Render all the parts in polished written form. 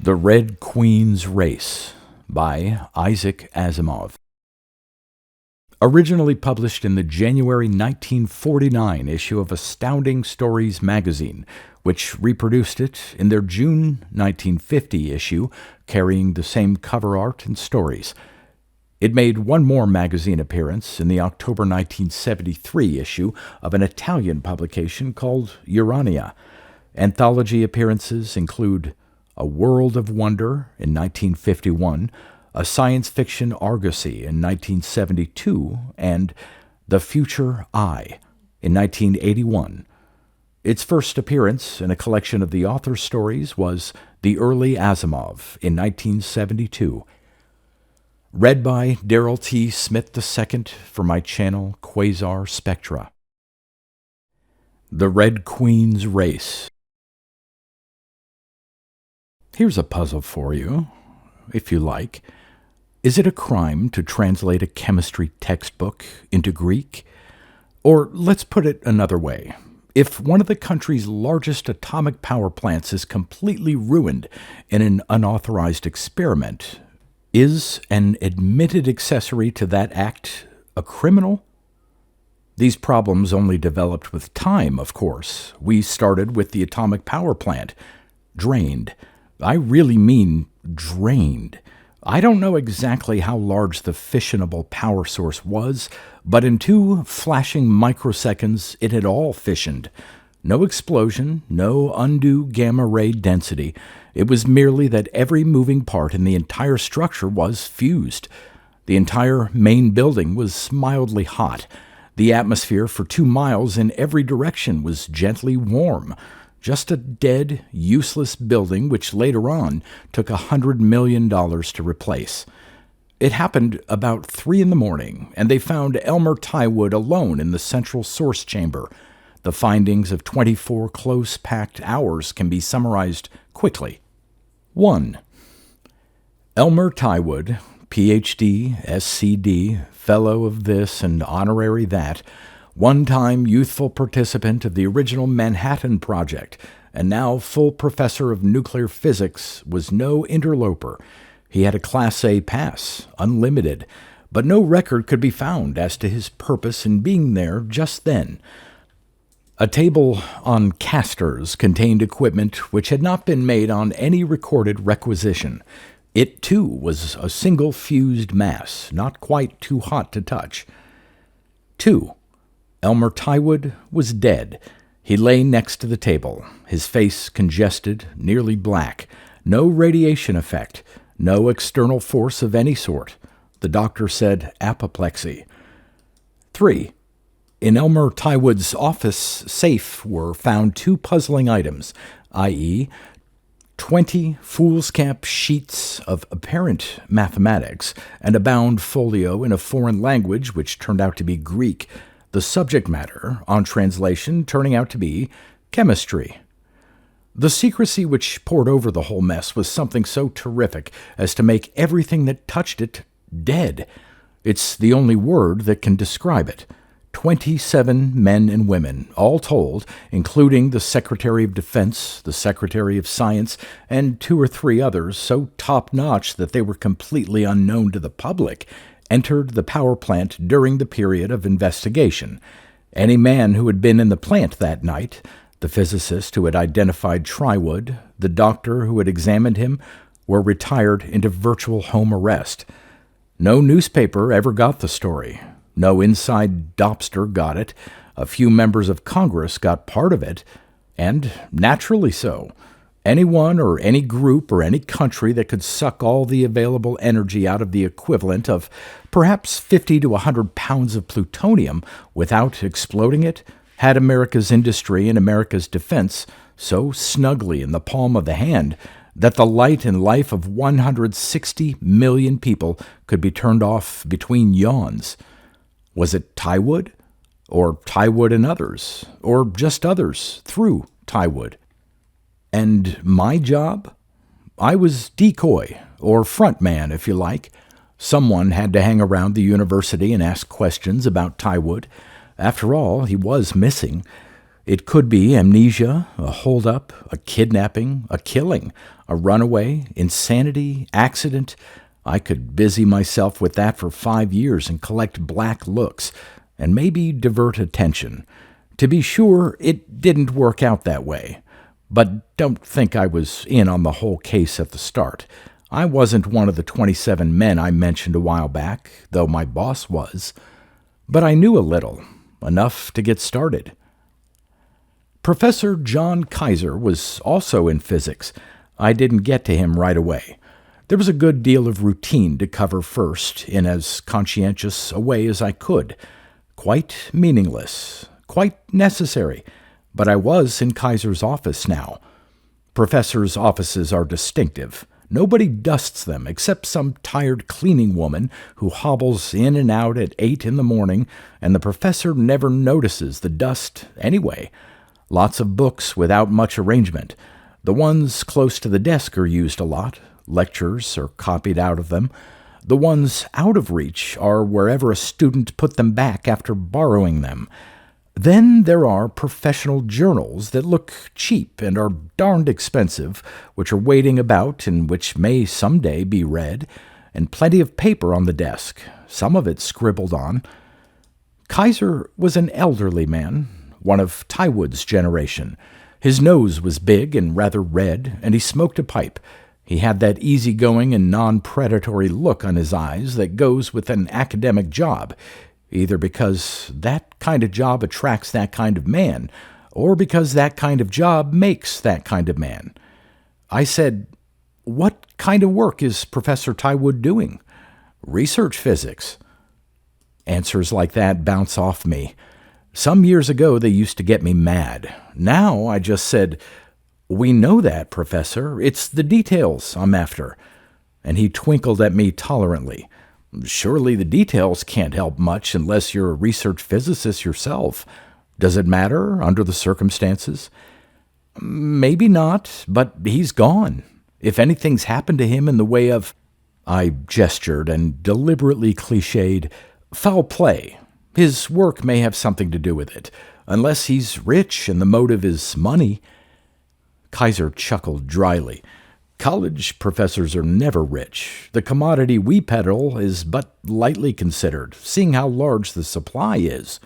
The Red Queen's Race by Isaac Asimov. Originally published in the January 1949 issue of Astounding Stories magazine, which reproduced it in their June 1950 issue, carrying the same cover art and stories. It made one more magazine appearance in the October 1973 issue of an Italian publication called Urania. Anthology appearances include A World of Wonder in 1951, a Science Fiction Argosy in 1972, and The Future I in 1981. Its first appearance in a collection of the author's stories was The Early Asimov in 1972. Read by Darrell T. Smith II for my channel Quasar Spectra. The Red Queen's Race. Here's a puzzle for you, if you like. Is it a crime to translate a chemistry textbook into Greek? Or let's put it another way. If one of the country's largest atomic power plants is completely ruined in an unauthorized experiment, is an admitted accessory to that act a criminal? These problems only developed with time, of course. We started with the atomic power plant. Drained. I really mean drained. I don't know exactly how large the fissionable power source was, but in 2 flashing microseconds it had all fissioned. No explosion, no undue gamma-ray density. It was merely that every moving part in the entire structure was fused. The entire main building was mildly hot. The atmosphere for 2 miles in every direction was gently warm. Just a dead, useless building which later on took $100 million to replace. It happened about 3 a.m, and they found Elmer Tywood alone in the central source chamber. The findings of 24 close-packed hours can be summarized quickly. 1. Elmer Tywood, Ph.D., SCD, Fellow of this and Honorary that, one-time youthful participant of the original Manhattan Project, and now full professor of nuclear physics, was no interloper. He had a Class A pass, unlimited, but no record could be found as to his purpose in being there just then. A table on casters contained equipment which had not been made on any recorded requisition. It, too, was a single fused mass, not quite too hot to touch. 2. Elmer Tywood was dead. He lay next to the table, his face congested, nearly black. No radiation effect, no external force of any sort. The doctor said apoplexy. 3. In Elmer Tywood's office safe were found 2 puzzling items, i.e., 20 foolscap sheets of apparent mathematics and a bound folio in a foreign language which turned out to be Greek. The subject matter, on translation, turning out to be chemistry. The secrecy which poured over the whole mess was something so terrific as to make everything that touched it dead. It's the only word that can describe it. 27 men and women, all told, including the Secretary of Defense, the Secretary of Science, and 2 or 3 others so top-notch that they were completely unknown to the public, entered the power plant during the period of investigation. Any man who had been in the plant that night, the physicist who had identified Tywood, the doctor who had examined him, were retired into virtual home arrest. No newspaper ever got the story. No inside dopster got it. A few members of Congress got part of it, and naturally so. Anyone or any group or any country that could suck all the available energy out of the equivalent of perhaps 50 to 100 pounds of plutonium without exploding it had America's industry and America's defense so snugly in the palm of the hand that the light and life of 160 million people could be turned off between yawns. Was it Tywood? Or Tywood and others? Or just others through Tywood? And my job? I was decoy, or front man, if you like. Someone had to hang around the university and ask questions about Tywood. After all, he was missing. It could be amnesia, a holdup, a kidnapping, a killing, a runaway, insanity, accident. I could busy myself with that for 5 years and collect black looks, and maybe divert attention. To be sure, it didn't work out that way. But don't think I was in on the whole case at the start. I wasn't one of the 27 men I mentioned a while back, though my boss was. But I knew a little, enough to get started. Professor John Kaiser was also in physics. I didn't get to him right away. There was a good deal of routine to cover first, in as conscientious a way as I could. Quite meaningless, quite necessary, but I was in Kaiser's office now. Professors' offices are distinctive. Nobody dusts them except some tired cleaning woman who hobbles in and out at 8 in the morning, and the professor never notices the dust anyway. Lots of books without much arrangement. The ones close to the desk are used a lot. Lectures are copied out of them. The ones out of reach are wherever a student put them back after borrowing them. Then there are professional journals that look cheap and are darned expensive, which are waiting about and which may someday be read, and plenty of paper on the desk, some of it scribbled on. Kaiser was an elderly man, one of Tywood's generation. His nose was big and rather red, and he smoked a pipe. He had that easygoing and non-predatory look on his eyes that goes with an academic job, either because that kind of job attracts that kind of man, or because that kind of job makes that kind of man. I said, "What kind of work is Professor Tywood doing?" "Research physics." Answers like that bounce off me. Some years ago they used to get me mad. Now I just said, "We know that, Professor. It's the details I'm after." And he twinkled at me tolerantly. "Surely the details can't help much unless you're a research physicist yourself. Does it matter under the circumstances?" "Maybe not, but he's gone. If anything's happened to him in the way of," I gestured and deliberately cliched, "foul play, his work may have something to do with it, unless he's rich and the motive is money." Kaiser chuckled dryly. "College professors are never rich. The commodity we peddle is but lightly considered, seeing how large the supply is."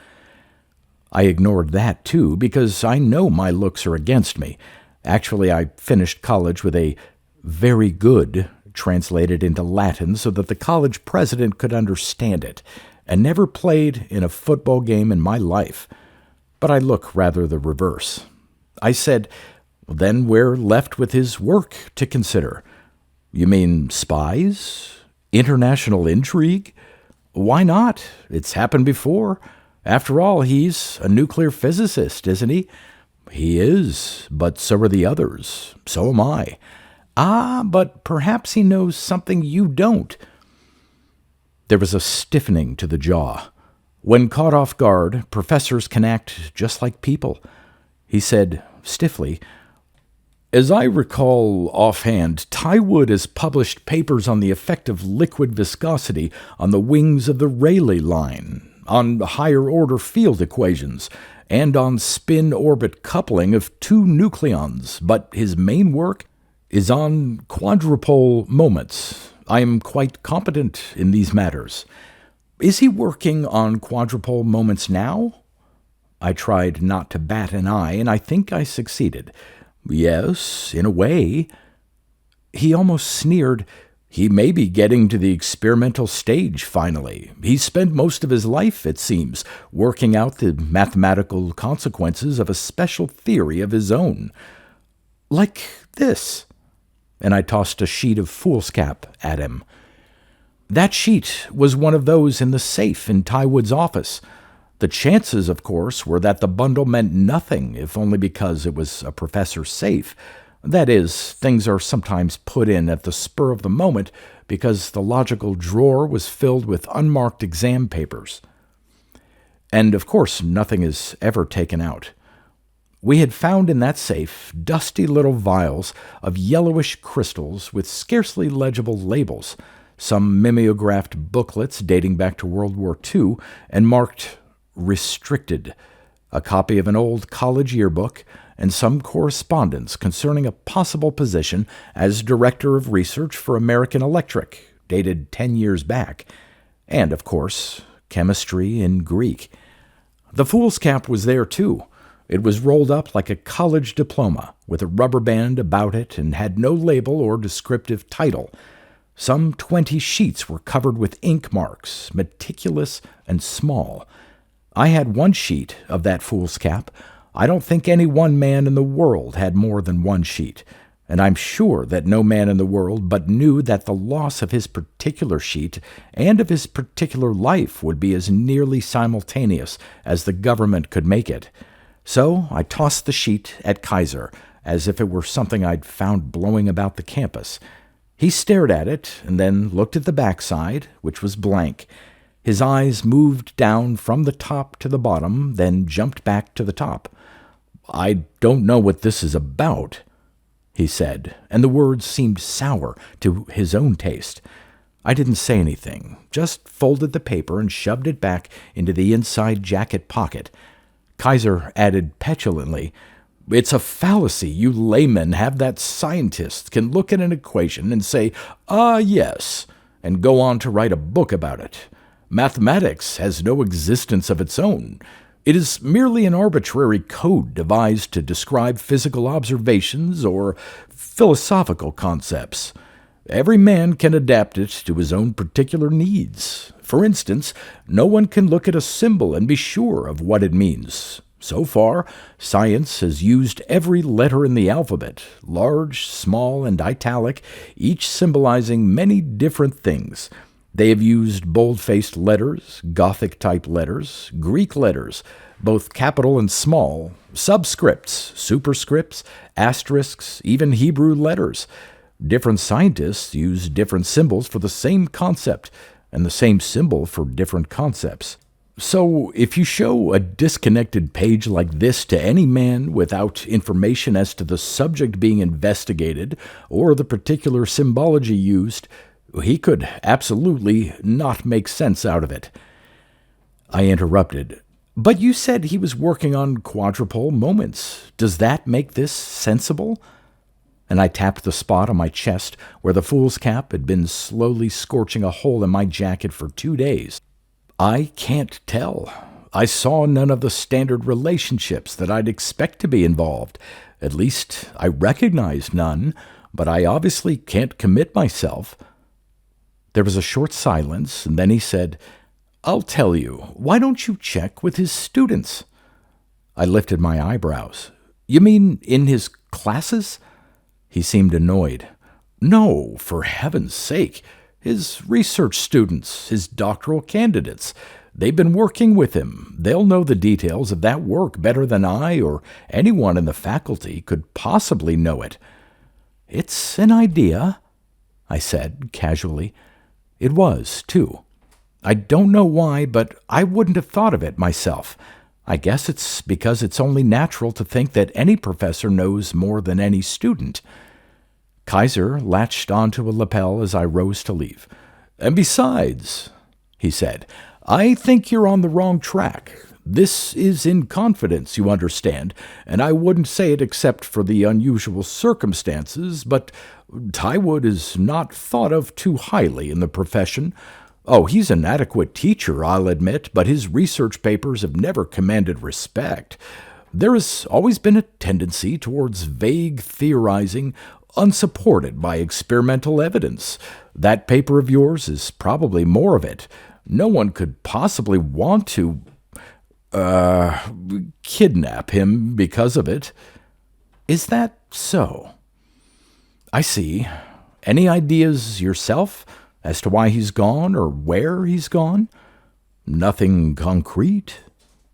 I ignored that, too, because I know my looks are against me. Actually, I finished college with a "very good" translated into Latin so that the college president could understand it, and never played in a football game in my life. But I look rather the reverse. I said, "Then we're left with his work to consider." "You mean spies? International intrigue?" "Why not? It's happened before. After all, he's a nuclear physicist, isn't he?" "He is, but so are the others. So am I." "Ah, but perhaps he knows something you don't." There was a stiffening to the jaw. When caught off guard, professors can act just like people. He said, stiffly, "As I recall offhand, Tywood has published papers on the effect of liquid viscosity on the wings of the Rayleigh line, on higher-order field equations, and on spin-orbit coupling of two nucleons, but his main work is on quadrupole moments. I am quite competent in these matters." "Is he working on quadrupole moments now?" I tried not to bat an eye, and I think I succeeded. "Yes, in a way." He almost sneered. "He may be getting to the experimental stage finally. He's spent most of his life, it seems, working out the mathematical consequences of a special theory of his own. Like this." And I tossed a sheet of foolscap at him. That sheet was one of those in the safe in Tywood's office. The chances, of course, were that the bundle meant nothing, if only because it was a professor's safe. That is, things are sometimes put in at the spur of the moment because the logical drawer was filled with unmarked exam papers. And, of course, nothing is ever taken out. We had found in that safe dusty little vials of yellowish crystals with scarcely legible labels, some mimeographed booklets dating back to World War II, and marked "restricted." a copy of an old college yearbook, and some correspondence concerning a possible position as Director of Research for American Electric, dated 10 years back, and, of course, chemistry in Greek. The foolscap was there, too. It was rolled up like a college diploma, with a rubber band about it, and had no label or descriptive title. Some 20 sheets were covered with ink marks, meticulous and small. I had one sheet of that foolscap. I don't think any one man in the world had more than one sheet, and I'm sure that no man in the world but knew that the loss of his particular sheet and of his particular life would be as nearly simultaneous as the government could make it. So I tossed the sheet at Kaiser, as if it were something I'd found blowing about the campus. He stared at it, and then looked at the backside, which was blank. His eyes moved down from the top to the bottom, then jumped back to the top. "I don't know what this is about," he said, and the words seemed sour to his own taste. I didn't say anything, just folded the paper and shoved it back into the inside jacket pocket. Kaiser added petulantly, "It's a fallacy you laymen have that scientists can look at an equation and say, 'Ah, yes,' and go on to write a book about it. Mathematics has no existence of its own. It is merely an arbitrary code devised to describe physical observations or philosophical concepts. Every man can adapt it to his own particular needs. For instance, no one can look at a symbol and be sure of what it means. So far, science has used every letter in the alphabet, large, small, and italic, each symbolizing many different things. They have used bold-faced letters, Gothic-type letters, Greek letters, both capital and small, subscripts, superscripts, asterisks, even Hebrew letters. Different scientists use different symbols for the same concept, and the same symbol for different concepts. So, if you show a disconnected page like this to any man without information as to the subject being investigated or the particular symbology used, he could absolutely not make sense out of it." I interrupted. "But you said he was working on quadrupole moments. Does that make this sensible?" And I tapped the spot on my chest where the foolscap had been slowly scorching a hole in my jacket for 2 days. "I can't tell. I saw none of the standard relationships that I'd expect to be involved. At least, I recognized none, but I obviously can't commit myself." There was a short silence, and then he said, "I'll tell you. Why don't you check with his students?" I lifted my eyebrows. "You mean in his classes?" He seemed annoyed. "No, for heaven's sake. His research students, his doctoral candidates. They've been working with him. They'll know the details of that work better than I or anyone in the faculty could possibly know it." "It's an idea," I said casually. It was, too. I don't know why, but I wouldn't have thought of it myself. I guess it's because it's only natural to think that any professor knows more than any student. Kaiser latched onto a lapel as I rose to leave. "And besides," he said, "I think you're on the wrong track. This is in confidence, you understand, and I wouldn't say it except for the unusual circumstances, but Tywood is not thought of too highly in the profession. Oh, he's an adequate teacher, I'll admit, but his research papers have never commanded respect. There has always been a tendency towards vague theorizing, unsupported by experimental evidence. That paper of yours is probably more of it. No one could possibly want to kidnap him because of it." "Is that so?" "I see. Any ideas yourself as to why he's gone or where he's gone?" "Nothing concrete,"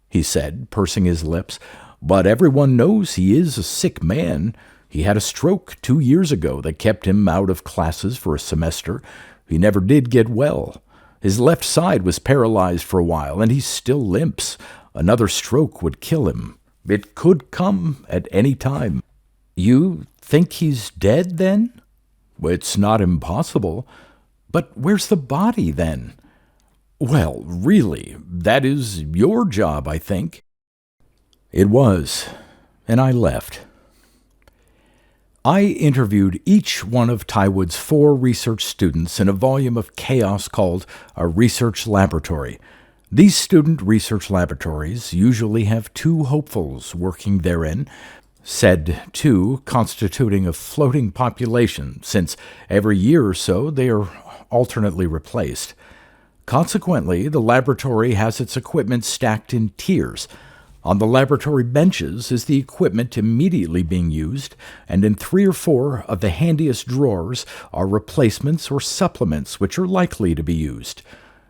he said, pursing his lips, "but everyone knows he is a sick man. He had a stroke 2 years ago that kept him out of classes for a semester. He never did get well. His left side was paralyzed for a while, and he still limps. Another stroke would kill him. It could come at any time." "You think he's dead, then?" "It's not impossible." "But where's the body, then?" "Well, really, that is your job, I think." It was, and I left. I interviewed each one of Tywood's 4 research students in a volume of chaos called A Research Laboratory. These student research laboratories usually have 2 hopefuls working therein, said 2 constituting a floating population, since every year or so they are alternately replaced. Consequently, the laboratory has its equipment stacked in tiers. On the laboratory benches is the equipment immediately being used, and in 3 or 4 of the handiest drawers are replacements or supplements which are likely to be used.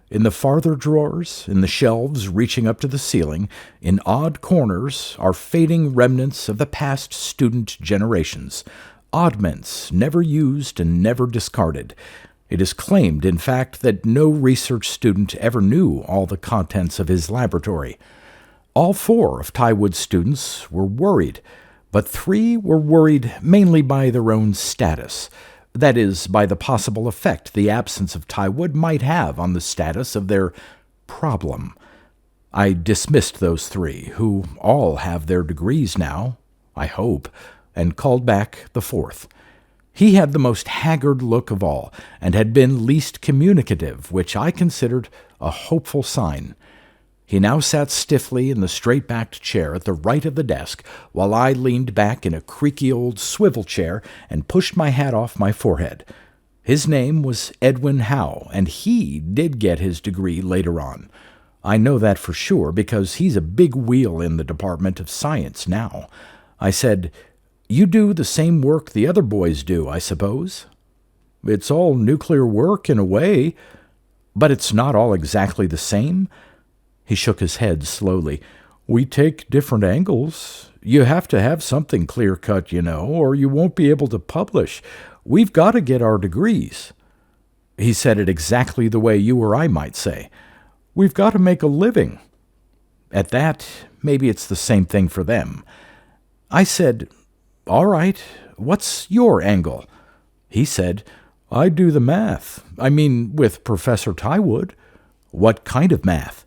In the farther drawers, in the shelves reaching up to the ceiling, in odd corners are fading remnants of the past student generations, oddments never used and never discarded. It is claimed, in fact, that no research student ever knew all the contents of his laboratory. All 4 of Tywood's students were worried, but 3 were worried mainly by their own status. That is, by the possible effect the absence of Tywood might have on the status of their problem. I dismissed those 3, who all have their degrees now, I hope, and called back the 4th. He had the most haggard look of all, and had been least communicative, which I considered a hopeful sign. He now sat stiffly in the straight-backed chair at the right of the desk, while I leaned back in a creaky old swivel chair and pushed my hat off my forehead. His name was Edwin Howe, and he did get his degree later on. I know that for sure, because he's a big wheel in the Department of Science now. I said, "You do the same work the other boys do, I suppose?" "It's all nuclear work in a way, but it's not all exactly the same." He shook his head slowly. "We take different angles. You have to have something clear-cut, you know, or you won't be able to publish. We've got to get our degrees." He said it exactly the way you or I might say. "We've got to make a living." At that, maybe it's the same thing for them. I said, "All right, what's your angle?" He said, "I do the math. I mean, with Professor Tywood." "What kind of math?"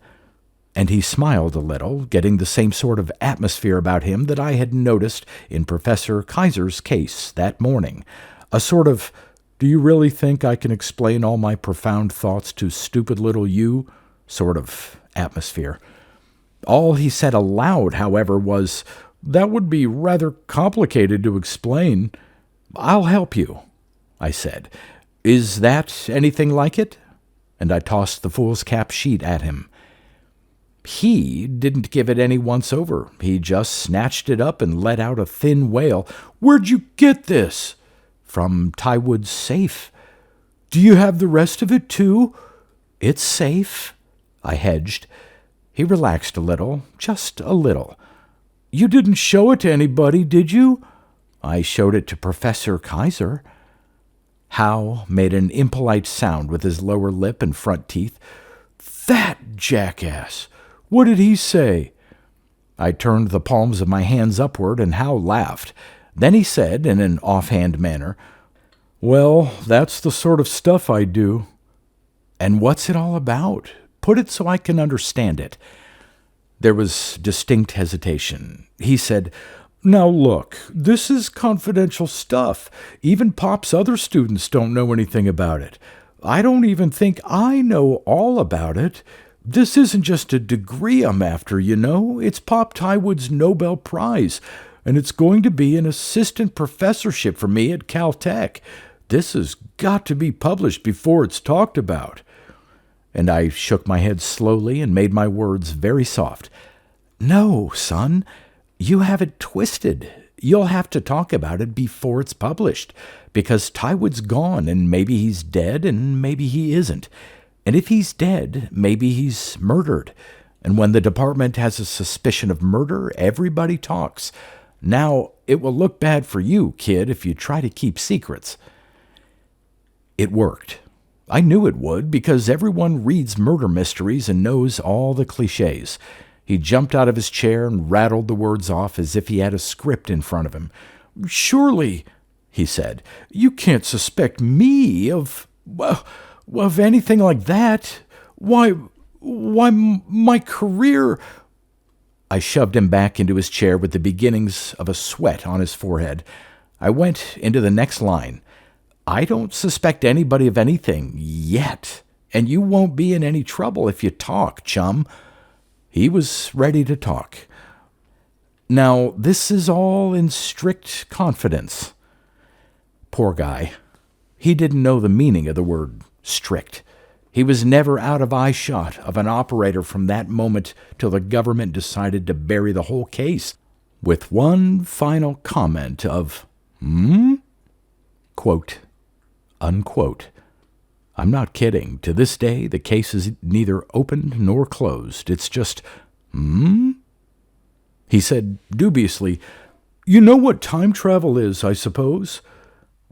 And he smiled a little, getting the same sort of atmosphere about him that I had noticed in Professor Kaiser's case that morning. A sort of, "Do you really think I can explain all my profound thoughts to stupid little you?" sort of atmosphere. All he said aloud, however, was, "That would be rather complicated to explain." "I'll help you," I said. "Is that anything like it?" And I tossed the fool's cap sheet at him. He didn't give it any once-over. He just snatched it up and let out a thin wail. "Where'd you get this?" "From Tywood's safe." "Do you have the rest of it, too?" "It's safe," I hedged. He relaxed a little, just a little. "You didn't show it to anybody, did you?" "I showed it to Professor Kaiser." Howe made an impolite sound with his lower lip and front teeth. "That jackass! What did he say?" I turned the palms of my hands upward, and Howe laughed. Then he said, in an offhand manner, "Well, that's the sort of stuff I do." "And what's it all about? Put it so I can understand it." There was distinct hesitation. He said, "Now look, this is confidential stuff. Even Pop's other students don't know anything about it. I don't even think I know all about it. This isn't just a degree I'm after, you know. It's Pop Tywood's Nobel Prize, and it's going to be an assistant professorship for me at Caltech. This has got to be published before it's talked about." And I shook my head slowly and made my words very soft. "No, son, you have it twisted. You'll have to talk about it before it's published, because Tywood's gone, and maybe he's dead, and maybe he isn't. And if he's dead, maybe he's murdered. And when the department has a suspicion of murder, everybody talks. Now, it will look bad for you, kid, if you try to keep secrets." It worked. I knew it would, because everyone reads murder mysteries and knows all the cliches. He jumped out of his chair and rattled the words off as if he had a script in front of him. "Surely," he said, "you can't suspect me of anything like that. Why, my career—" I shoved him back into his chair with the beginnings of a sweat on his forehead. I went into the next line. I don't suspect anybody of anything yet, and you won't be in any trouble if you talk, chum. He was ready to talk. Now, this is all in strict confidence. Poor guy. He didn't know the meaning of the word strict. He was never out of eyeshot of an operator from that moment till the government decided to bury the whole case, with one final comment of, quote, unquote. I'm not kidding. To this day, the case is neither opened nor closed. It's just, He said dubiously, You know what time travel is, I suppose?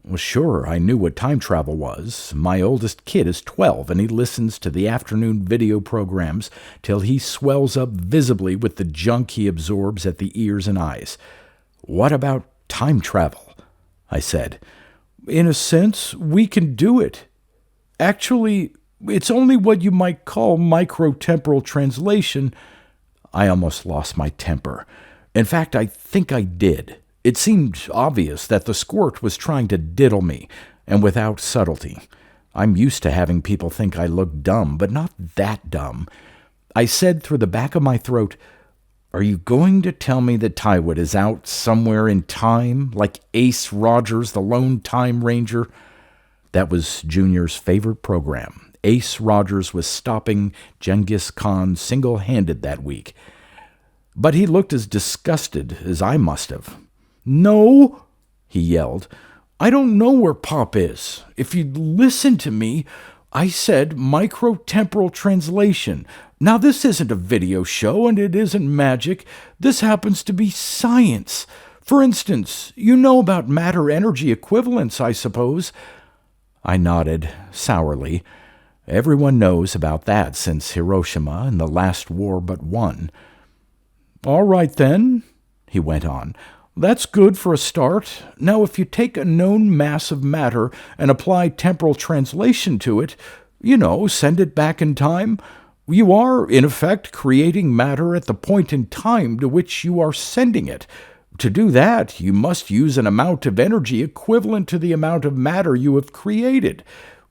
Well, sure, I knew what time travel was. My oldest kid is 12, and he listens to the afternoon video programs till he swells up visibly with the junk he absorbs at the ears and eyes. What about time travel? I said. In a sense, we can do it. Actually, it's only what you might call micro-temporal translation. I almost lost my temper. In fact, I think I did. It seemed obvious that the squirt was trying to diddle me, and without subtlety. I'm used to having people think I look dumb, but not that dumb. I said through the back of my throat, Are you going to tell me that Tywin is out somewhere in time, like Ace Rogers, the Lone Time Ranger? That was Junior's favorite program. Ace Rogers was stopping Genghis Khan single-handed that week. But he looked as disgusted as I must have. No, he yelled. I don't know where Pop is. If you'd listen to me, I said micro-temporal translation. Now, this isn't a video show, and it isn't magic. This happens to be science. For instance, you know about matter-energy equivalence, I suppose. I nodded sourly. Everyone knows about that since Hiroshima and the last war but one. All right, then, he went on. That's good for a start. Now, if you take a known mass of matter and apply temporal translation to it, send it back in time, you are, in effect, creating matter at the point in time to which you are sending it. To do that, you must use an amount of energy equivalent to the amount of matter you have created.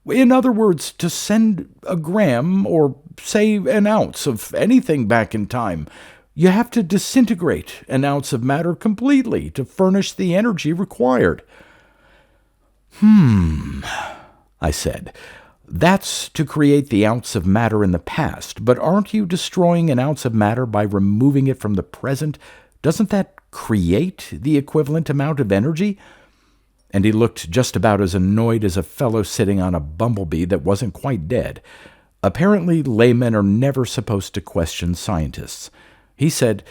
In other words, to send a gram, or say an ounce, of anything back in time, you have to disintegrate an ounce of matter completely to furnish the energy required. I said. That's to create the ounce of matter in the past, but aren't you destroying an ounce of matter by removing it from the present? Doesn't that create the equivalent amount of energy? And he looked just about as annoyed as a fellow sitting on a bumblebee that wasn't quite dead. Apparently, laymen are never supposed to question scientists. He said,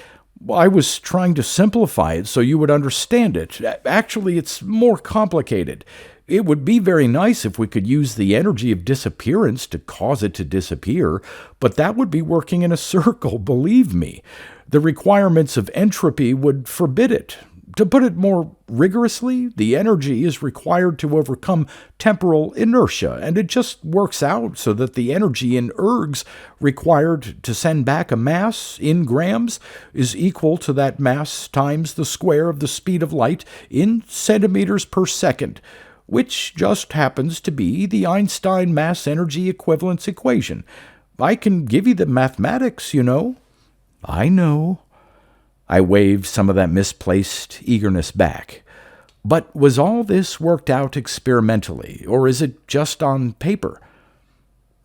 I was trying to simplify it so you would understand it. Actually, it's more complicated. It would be very nice if we could use the energy of disappearance to cause it to disappear, but that would be working in a circle, believe me. The requirements of entropy would forbid it. To put it more rigorously, the energy is required to overcome temporal inertia, and it just works out so that the energy in ergs required to send back a mass in grams is equal to that mass times the square of the speed of light in centimeters per second, which just happens to be the Einstein mass-energy equivalence equation. I can give you the mathematics, you know. I know. I waved some of that misplaced eagerness back. But was all this worked out experimentally, or is it just on paper?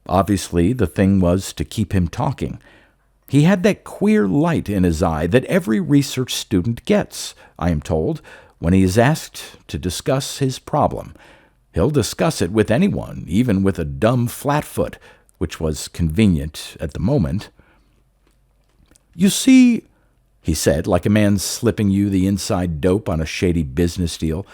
Obviously, the thing was to keep him talking. He had that queer light in his eye that every research student gets, I am told, when he is asked to discuss his problem. He'll discuss it with anyone, even with a dumb flatfoot, which was convenient at the moment. You see, he said, like a man slipping you the inside dope on a shady business deal,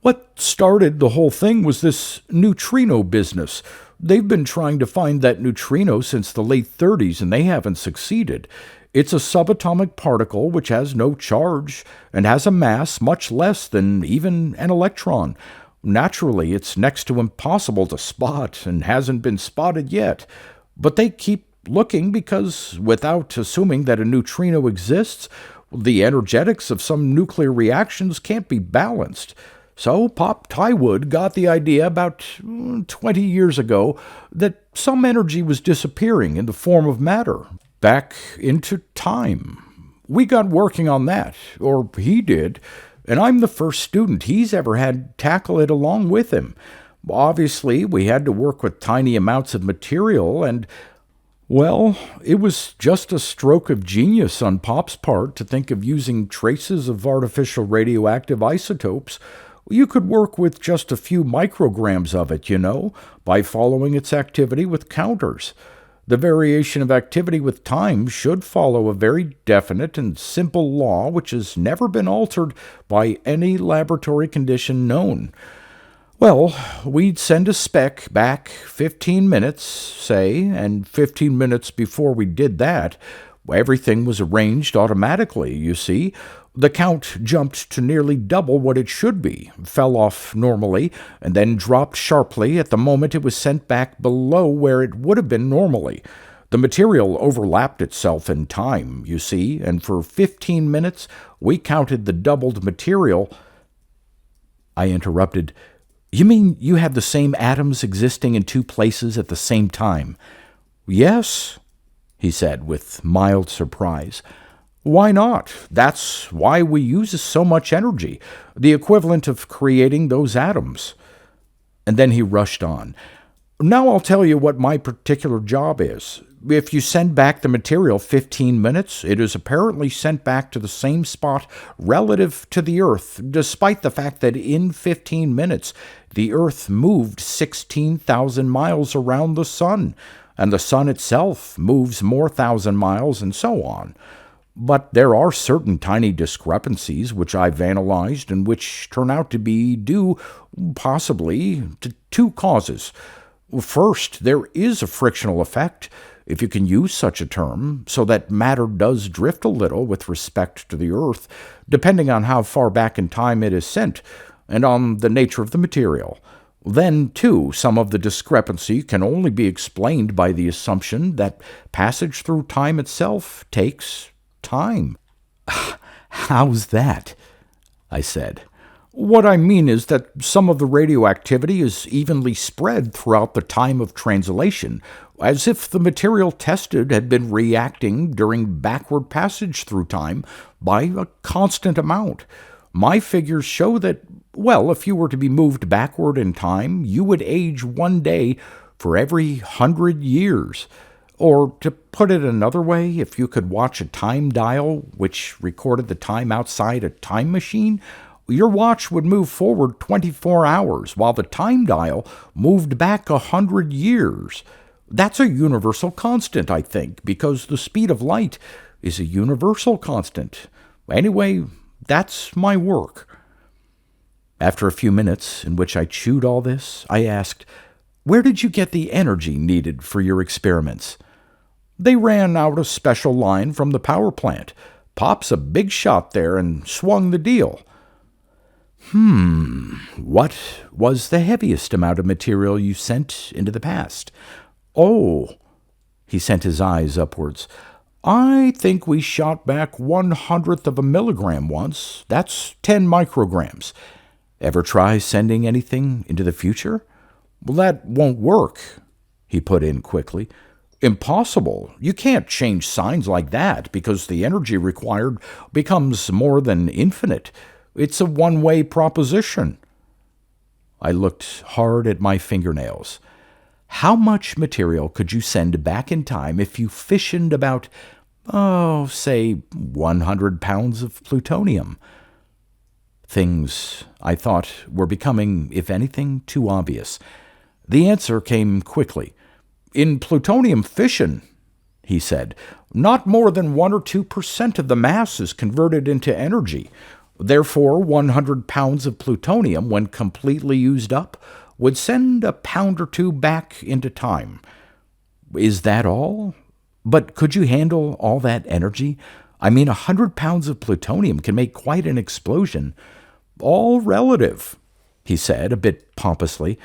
what started the whole thing was this neutrino business. They've been trying to find that neutrino since the late 30s, and they haven't succeeded. It's a subatomic particle which has no charge and has a mass much less than even an electron. Naturally, it's next to impossible to spot and hasn't been spotted yet. But they keep looking because, without assuming that a neutrino exists, the energetics of some nuclear reactions can't be balanced. So Pop Tywood got the idea about 20 years ago that some energy was disappearing in the form of matter, back into time. We got working on that, or he did, and I'm the first student he's ever had tackle it along with him. Obviously, we had to work with tiny amounts of material, and, well, it was just a stroke of genius on Pop's part to think of using traces of artificial radioactive isotopes. You could work with just a few micrograms of it, by following its activity with counters. The variation of activity with time should follow a very definite and simple law which has never been altered by any laboratory condition known. Well, we'd send a spec back 15 minutes, say, and 15 minutes before we did that, everything was arranged automatically, you see. The count jumped to nearly double what it should be, fell off normally, and then dropped sharply at the moment it was sent back below where it would have been normally. The material overlapped itself in time, you see, and for 15 minutes we counted the doubled material. I interrupted. You mean you have the same atoms existing in two places at the same time? Yes, he said with mild surprise. Why not? That's why we use so much energy, the equivalent of creating those atoms. And then he rushed on. Now I'll tell you what my particular job is. If you send back the material 15 minutes, it is apparently sent back to the same spot relative to the Earth, despite the fact that in 15 minutes the Earth moved 16,000 miles around the Sun, and the Sun itself moves more thousand miles, and so on. But there are certain tiny discrepancies which I've analyzed and which turn out to be due, possibly, to two causes. First, there is a frictional effect, if you can use such a term, so that matter does drift a little with respect to the Earth, depending on how far back in time it is sent, and on the nature of the material. Then, too, some of the discrepancy can only be explained by the assumption that passage through time itself takes time. How's that? I said. What I mean is that some of the radioactivity is evenly spread throughout the time of translation, as if the material tested had been reacting during backward passage through time by a constant amount. My figures show that, well, if you were to be moved backward in time, you would age 1 day for every 100 years. Or, to put it another way, if you could watch a time dial which recorded the time outside a time machine, your watch would move forward 24 hours, while the time dial moved back 100 years. That's a universal constant, I think, because the speed of light is a universal constant. Anyway, that's my work. After a few minutes in which I chewed all this, I asked, "Where did you get the energy needed for your experiments?" "They ran out a special line from the power plant. Pop's a big shot there and swung the deal." What was the heaviest amount of material you sent into the past?" "Oh," he sent his eyes upwards. "I think we shot back 1/100th of a milligram once. That's 10 micrograms. Ever try sending anything into the future?" "Well, that won't work," he put in quickly. "Impossible. You can't change signs like that because the energy required becomes more than infinite. It's a one-way proposition." I looked hard at my fingernails. "How much material could you send back in time if you fissioned about, say, 100 pounds of plutonium?" Things, I thought, were becoming, if anything, too obvious. The answer came quickly. "In plutonium fission," he said, "not more than 1 or 2% of the mass is converted into energy. Therefore, 100 pounds of plutonium, when completely used up, would send a pound or two back into time." "Is that all? But could you handle all that energy? I mean, 100 pounds of plutonium can make quite an explosion." "All relative," he said, a bit pompously.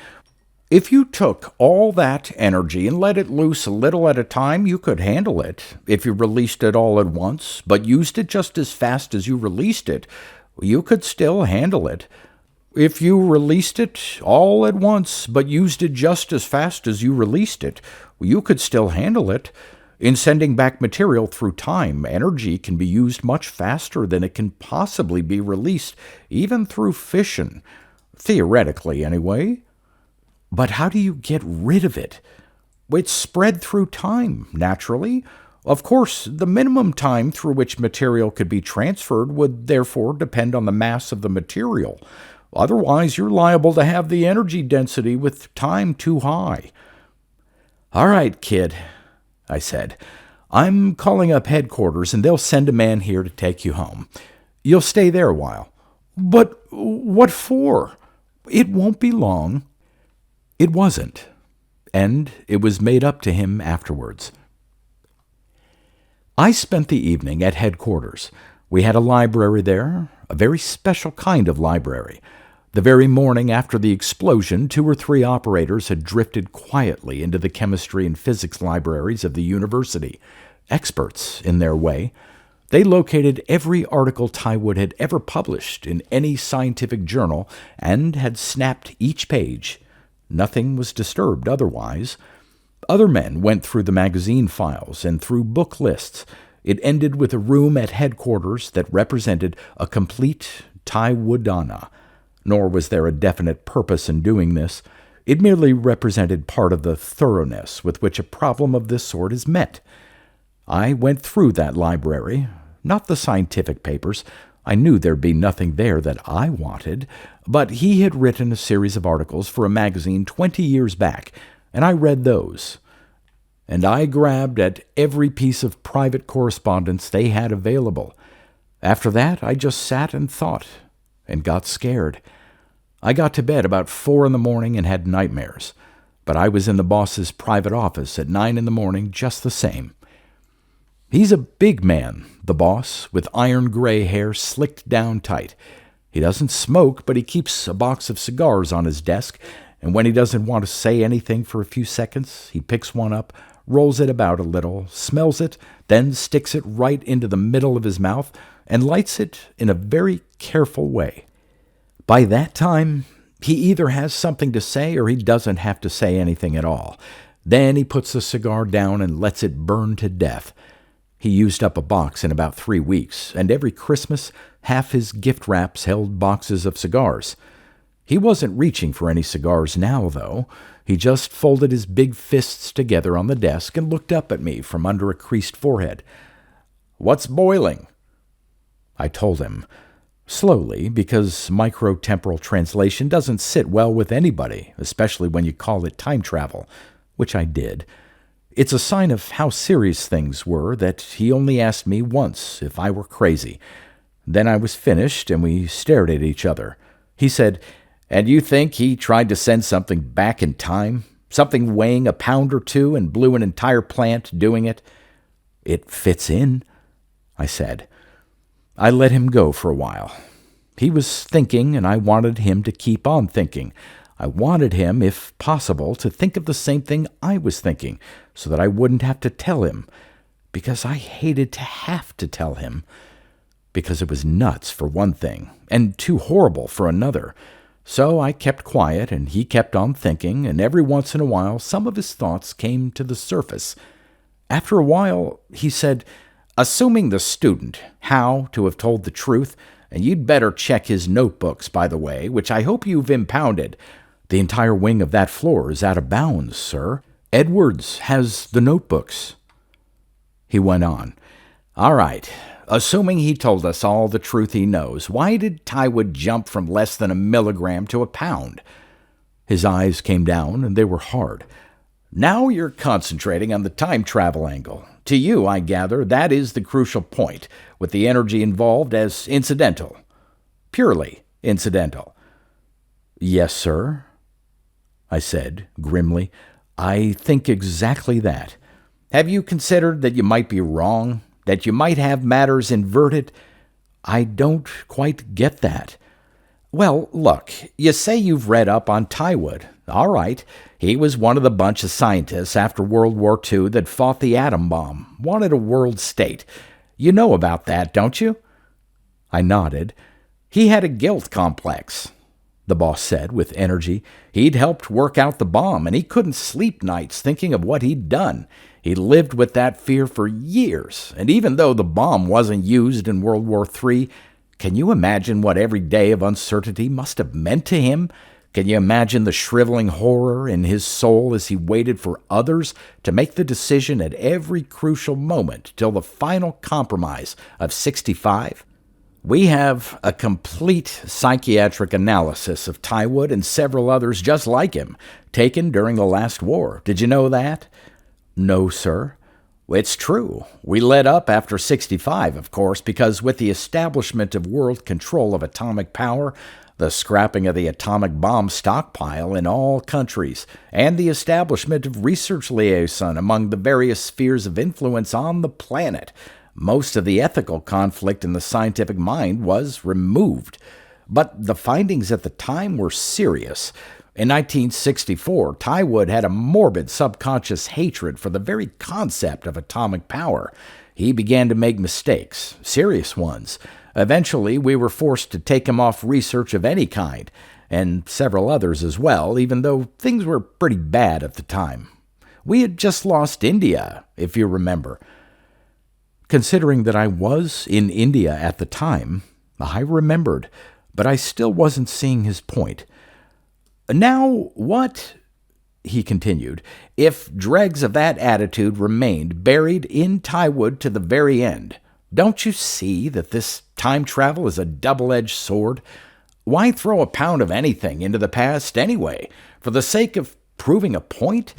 If you took all that energy and let it loose a little at a time, you could handle it. If you released it all at once, but used it just as fast as you released it, you could still handle it. If you released it all at once, but used it just as fast as you released it, you could still handle it. In sending back material through time, energy can be used much faster than it can possibly be released, even through fission. Theoretically, anyway. But how do you get rid of it? It's spread through time, naturally. Of course, the minimum time through which material could be transferred would therefore depend on the mass of the material. Otherwise, you're liable to have the energy density with time too high. All right, kid, I said. I'm calling up headquarters, and they'll send a man here to take you home. You'll stay there a while. But what for? It won't be long. It wasn't, and it was made up to him afterwards. I spent the evening at headquarters. We had a library there, a very special kind of library. The very morning after the explosion, 2 or 3 operators had drifted quietly into the chemistry and physics libraries of the university, experts in their way. They located every article Tywood had ever published in any scientific journal and had snapped each page. Nothing was disturbed otherwise. Other men went through the magazine files and through book lists. It ended with a room at headquarters that represented a complete Tywoodana. Nor was there a definite purpose in doing this. It merely represented part of the thoroughness with which a problem of this sort is met. I went through that library, not the scientific papers. I knew there'd be nothing there that I wanted, but he had written a series of articles for a magazine 20 years back, and I read those. And I grabbed at every piece of private correspondence they had available. After that, I just sat and thought, and got scared. I got to bed about 4 in the morning and had nightmares, but I was in the boss's private office at 9 in the morning just the same. He's a big man, the boss, with iron-gray hair slicked down tight. He doesn't smoke, but he keeps a box of cigars on his desk, and when he doesn't want to say anything for a few seconds, he picks one up, rolls it about a little, smells it, then sticks it right into the middle of his mouth, and lights it in a very careful way. By that time, he either has something to say or he doesn't have to say anything at all. Then he puts the cigar down and lets it burn to death. He used up a box in about 3 weeks, and every Christmas, half his gift wraps held boxes of cigars. He wasn't reaching for any cigars now, though. He just folded his big fists together on the desk and looked up at me from under a creased forehead. "What's boiling?" I told him, slowly, because micro-temporal translation doesn't sit well with anybody, especially when you call it time travel, which I did. It's a sign of how serious things were that he only asked me once if I were crazy. Then I was finished, and we stared at each other. He said, "And you think he tried to send something back in time? Something weighing a pound or 2 and blew an entire plant doing it?" "It fits in," I said. I let him go for a while. He was thinking, and I wanted him to keep on thinking. I wanted him, if possible, to think of the same thing I was thinking, so that I wouldn't have to tell him, because I hated to have to tell him, because it was nuts for one thing, and too horrible for another. So I kept quiet, and he kept on thinking, and every once in a while some of his thoughts came to the surface. After a while, he said, "Assuming the student, Howe, to have told the truth, and you'd better check his notebooks, by the way, which I hope you've impounded. The entire wing of that floor is out of bounds, sir. Edwards has the notebooks." He went on, "All right, assuming he told us all the truth he knows, why did Tywood jump from less than a milligram to a pound?" His eyes came down, and they were hard. "Now you're concentrating on the time travel angle. To you, I gather, that is the crucial point, with the energy involved as incidental. Purely incidental." "Yes, sir," I said grimly. "I think exactly that." "Have you considered that you might be wrong? That you might have matters inverted?" "I don't quite get that." Well, look, you say you've read up on Tiewood. All right, he was one of the bunch of scientists after World War II that fought the atom bomb, wanted a world state. You know about that, don't you? I nodded. He had a guilt complex, the boss said with energy. He'd helped work out the bomb, and he couldn't sleep nights thinking of what he'd done. He lived with that fear for years, and even though the bomb wasn't used in World War III, can you imagine what every day of uncertainty must have meant to him? Can you imagine the shriveling horror in his soul as he waited for others to make the decision at every crucial moment till the final compromise of 65? We have a complete psychiatric analysis of Tiewood and several others just like him, taken during the last war. Did you know that? No, sir. It's true. We let up after 65, of course, because with the establishment of world control of atomic power, the scrapping of the atomic bomb stockpile in all countries, and the establishment of research liaison among the various spheres of influence on the planet, most of the ethical conflict in the scientific mind was removed. But the findings at the time were serious. In 1964, Tiewood had a morbid subconscious hatred for the very concept of atomic power. He began to make mistakes, serious ones. Eventually, we were forced to take him off research of any kind, and several others as well, even though things were pretty bad at the time. We had just lost India, if you remember. Considering that I was in India at the time, I remembered, but I still wasn't seeing his point. Now, what, he continued, if dregs of that attitude remained buried in Tiewood to the very end? Don't you see that this time travel is a double-edged sword? Why throw a pound of anything into the past anyway? For the sake of proving a point?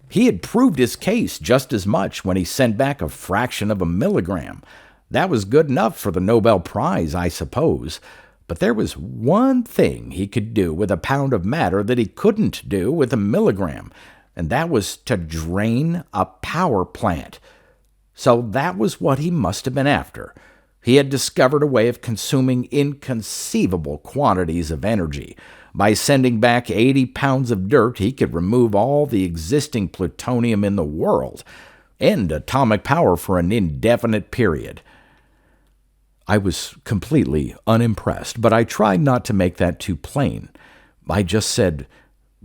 He had proved his case just as much when he sent back a fraction of a milligram. That was good enough for the Nobel Prize, I suppose. But there was one thing he could do with a pound of matter that he couldn't do with a milligram, and that was to drain a power plant. So that was what he must have been after. He had discovered a way of consuming inconceivable quantities of energy. By sending back 80 pounds of dirt, he could remove all the existing plutonium in the world, end atomic power for an indefinite period. I was completely unimpressed, but I tried not to make that too plain. I just said,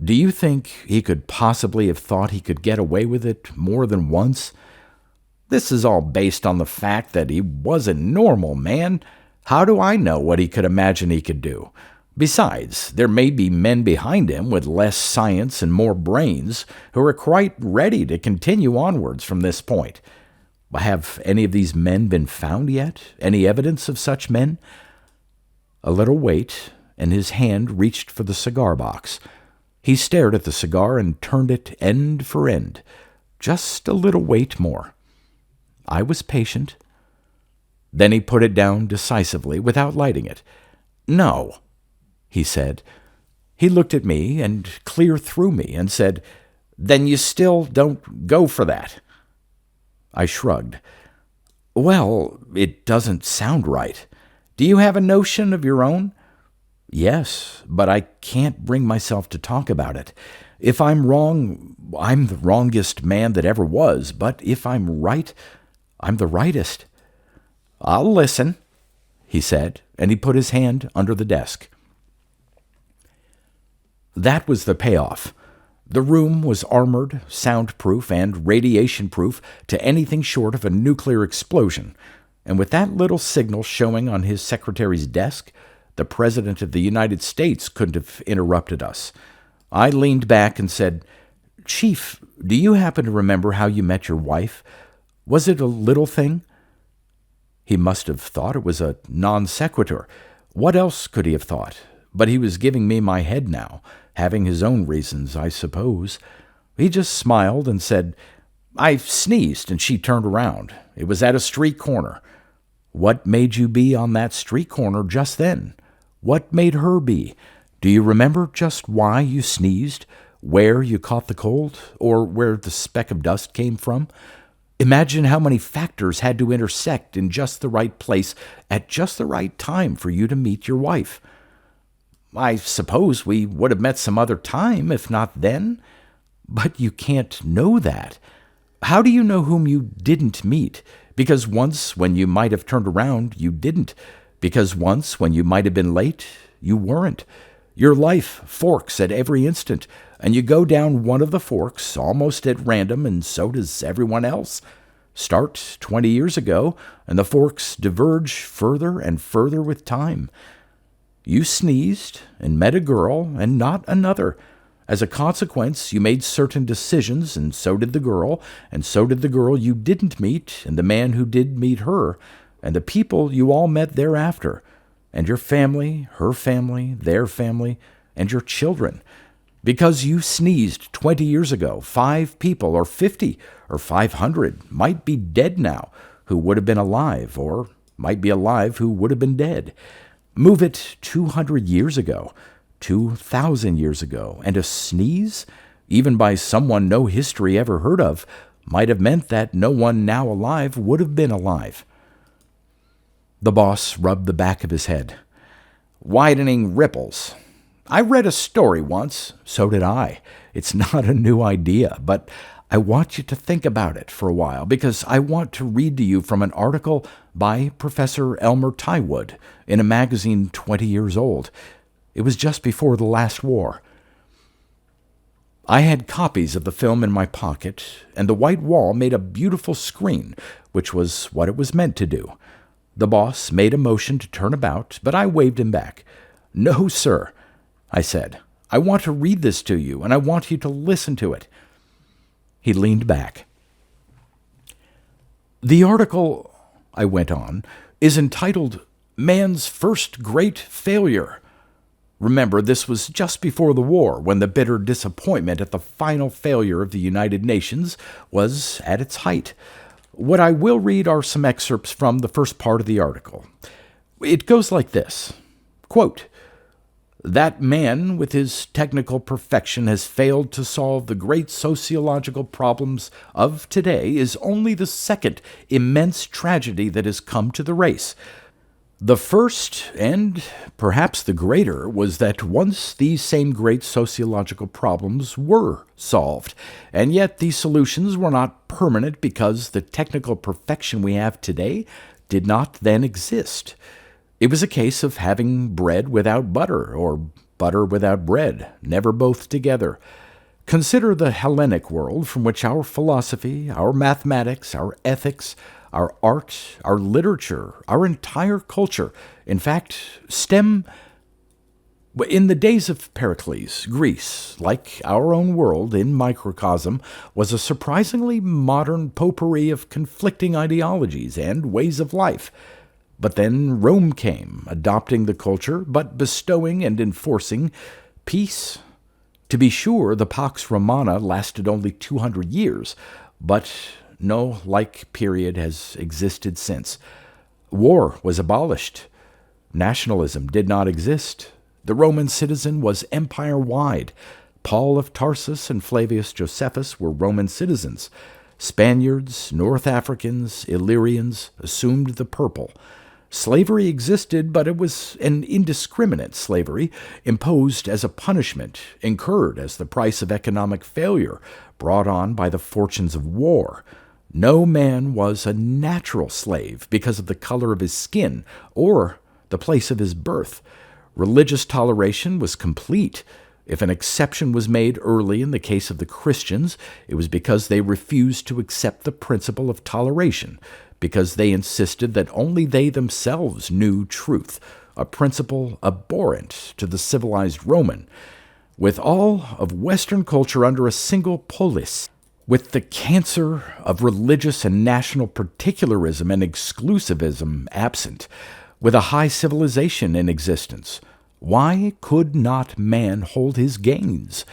"Do you think he could possibly have thought he could get away with it more than once? This is all based on the fact that he wasn't normal, man. How do I know what he could imagine he could do? Besides, there may be men behind him with less science and more brains who are quite ready to continue onwards from this point. Have any of these men been found yet? Any evidence of such men?" A little wait, and his hand reached for the cigar box. He stared at the cigar and turned it end for end. Just a little wait more. I was patient. Then he put it down decisively without lighting it. "No," he said. He looked at me and clear through me and said, "Then you still don't go for that?" I shrugged. "Well, it doesn't sound right. Do you have a notion of your own?" "Yes, but I can't bring myself to talk about it. If I'm wrong, I'm the wrongest man that ever was, but if I'm right, I'm the rightest." "I'll listen," he said, and he put his hand under the desk. That was the payoff. The room was armored, soundproof, and radiation-proof to anything short of a nuclear explosion, and with that little signal showing on his secretary's desk, the President of the United States couldn't have interrupted us. I leaned back and said, "Chief, do you happen to remember how you met your wife? Was it a little thing?" He must have thought it was a non sequitur. What else could he have thought? But he was giving me my head now, having his own reasons, I suppose. He just smiled and said, "I sneezed and she turned around. It was at a street corner." "What made you be on that street corner just then? What made her be? Do you remember just why you sneezed, where you caught the cold, or where the speck of dust came from? Imagine how many factors had to intersect in just the right place at just the right time for you to meet your wife." I suppose we would have met some other time, if not then. But you can't know that. How do you know whom you didn't meet? Because once, when you might have turned around, you didn't. Because once, when you might have been late, you weren't. Your life forks at every instant, and you go down one of the forks almost at random, and so does everyone else. Start 20 years ago, and the forks diverge further and further with time. You sneezed and met a girl and not another. As a consequence, you made certain decisions, and so did the girl you didn't meet, and the man who did meet her, and the people you all met thereafter, and your family, her family, their family, and your children. Because you sneezed 20 years ago, 5 people, or 50, or 500 might be dead now who would have been alive, or might be alive who would have been dead. Move it 200 years ago, 2,000 years ago, and a sneeze, even by someone no history ever heard of, might have meant that no one now alive would have been alive. The boss rubbed the back of his head. Widening ripples. I read a story once. So did I. It's not a new idea, but I want you to think about it for a while, because I want to read to you from an article by Professor Elmer Tywood in a magazine 20 years old. It was just before the last war. I had copies of the film in my pocket, and the white wall made a beautiful screen, which was what it was meant to do. The boss made a motion to turn about, but I waved him back. "No, sir," I said. "I want to read this to you, and I want you to listen to it." He leaned back. "The article," I went on, "is entitled Man's First Great Failure." Remember, this was just before the war, when the bitter disappointment at the final failure of the United Nations was at its height. What I will read are some excerpts from the first part of the article. It goes like this, quote, "That man, with his technical perfection, has failed to solve the great sociological problems of today is only the second immense tragedy that has come to the race. The first, and perhaps the greater, was that once these same great sociological problems were solved, and yet these solutions were not permanent because the technical perfection we have today did not then exist. It was a case of having bread without butter, or butter without bread, never both together. Consider the Hellenic world from which our philosophy, our mathematics, our ethics, our art, our literature, our entire culture, in fact, stem. In the days of Pericles, Greece, like our own world in microcosm, was a surprisingly modern potpourri of conflicting ideologies and ways of life. But then Rome came, adopting the culture, but bestowing and enforcing peace. To be sure, the Pax Romana lasted only 200 years, but no like period has existed since. War was abolished. Nationalism did not exist. The Roman citizen was empire-wide. Paul of Tarsus and Flavius Josephus were Roman citizens. Spaniards, North Africans, Illyrians assumed the purple. Slavery existed, but it was an indiscriminate slavery, imposed as a punishment, incurred as the price of economic failure, brought on by the fortunes of war. No man was a natural slave because of the color of his skin or the place of his birth. Religious toleration was complete. If an exception was made early in the case of the Christians, it was because they refused to accept the principle of toleration, because they insisted that only they themselves knew truth, a principle abhorrent to the civilized Roman. With all of Western culture under a single polis, with the cancer of religious and national particularism and exclusivism absent, with a high civilization in existence, why could not man hold his gains?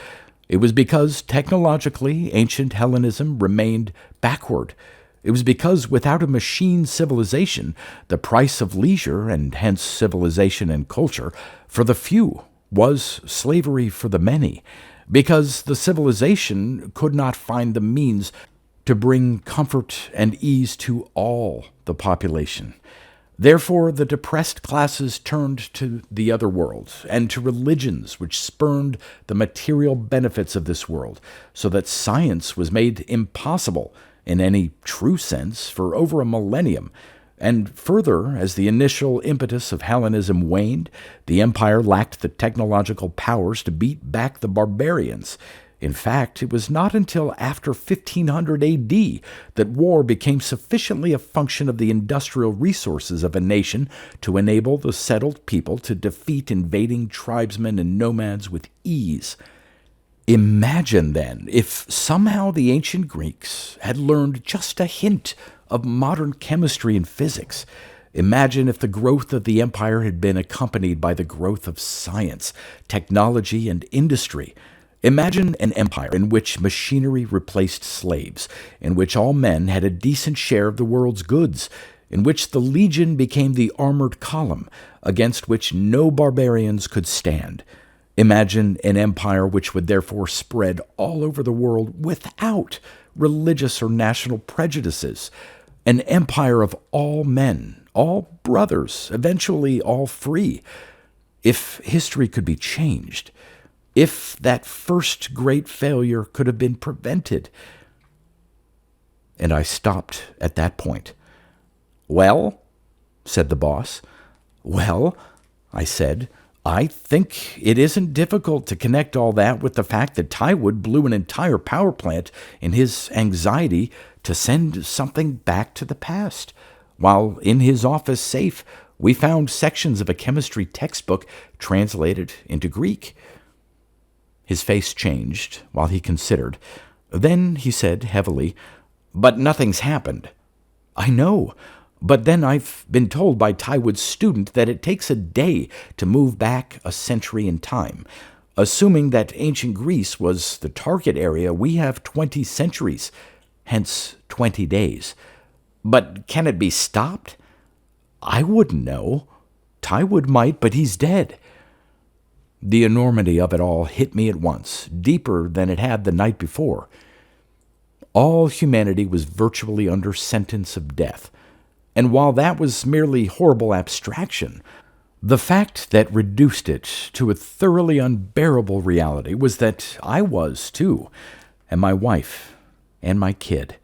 It was because technologically ancient Hellenism remained backward. It was because without a machine civilization, the price of leisure, and hence civilization and culture, for the few was slavery for the many, because the civilization could not find the means to bring comfort and ease to all the population. Therefore, the depressed classes turned to the other world and to religions which spurned the material benefits of this world, so that science was made impossible in any true sense for over a millennium. And further, as the initial impetus of Hellenism waned, the empire lacked the technological powers to beat back the barbarians. In fact, it was not until after 1500 AD that war became sufficiently a function of the industrial resources of a nation to enable the settled people to defeat invading tribesmen and nomads with ease. Imagine, then, if somehow the ancient Greeks had learned just a hint of modern chemistry and physics. Imagine if the growth of the empire had been accompanied by the growth of science, technology, and industry. Imagine an empire in which machinery replaced slaves, in which all men had a decent share of the world's goods, in which the legion became the armored column against which no barbarians could stand. Imagine an empire which would therefore spread all over the world without religious or national prejudices. An empire of all men, all brothers, eventually all free. If history could be changed, if that first great failure could have been prevented. And I stopped at that point. "Well," said the boss. "Well," I said, "I think it isn't difficult to connect all that with the fact that Tywood blew an entire power plant in his anxiety to send something back to the past. While in his office safe, we found sections of a chemistry textbook translated into Greek." His face changed while he considered. Then he said heavily, "But nothing's happened." "I know. But then I've been told by Tywood's student that it takes a day to move back a century in time. Assuming that ancient Greece was the target area, we have 20 centuries, hence 20 days. But can it be stopped?" "I wouldn't know. Tywood might, but he's dead." The enormity of it all hit me at once, deeper than it had the night before. All humanity was virtually under sentence of death. And while that was merely horrible abstraction, the fact that reduced it to a thoroughly unbearable reality was that I was, too, and my wife, and my kid.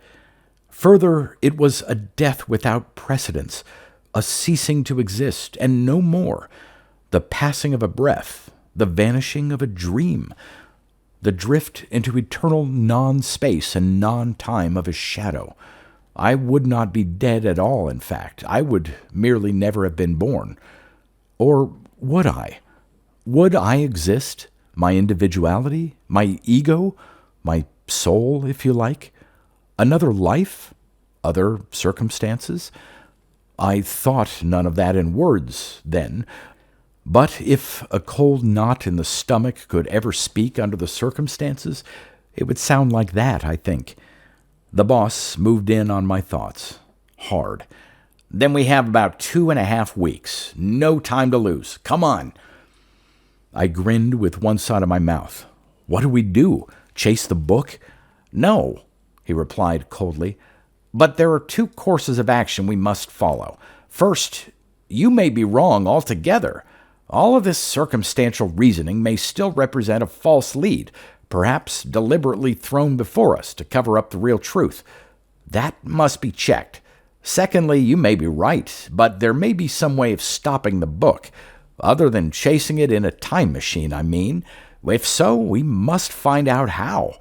Further, it was a death without precedence, a ceasing to exist, and no more, the passing of a breath, the vanishing of a dream, the drift into eternal non-space and non-time of a shadow. I would not be dead at all, in fact. I would merely never have been born. Or would I? Would I exist? My individuality? My ego? My soul, if you like? Another life? Other circumstances? I thought none of that in words then. But if a cold knot in the stomach could ever speak under the circumstances, it would sound like that, I think. The boss moved in on my thoughts. Hard. "Then we have about 2.5 weeks. No time to lose. Come on." I grinned with one side of my mouth. "What do we do? Chase the book?" "No," he replied coldly. "But there are 2 courses of action we must follow. First, you may be wrong altogether. All of this circumstantial reasoning may still represent a false lead, perhaps deliberately thrown before us to cover up the real truth. That must be checked. Secondly, you may be right, but there may be some way of stopping the book, other than chasing it in a time machine, I mean. If so, we must find out how."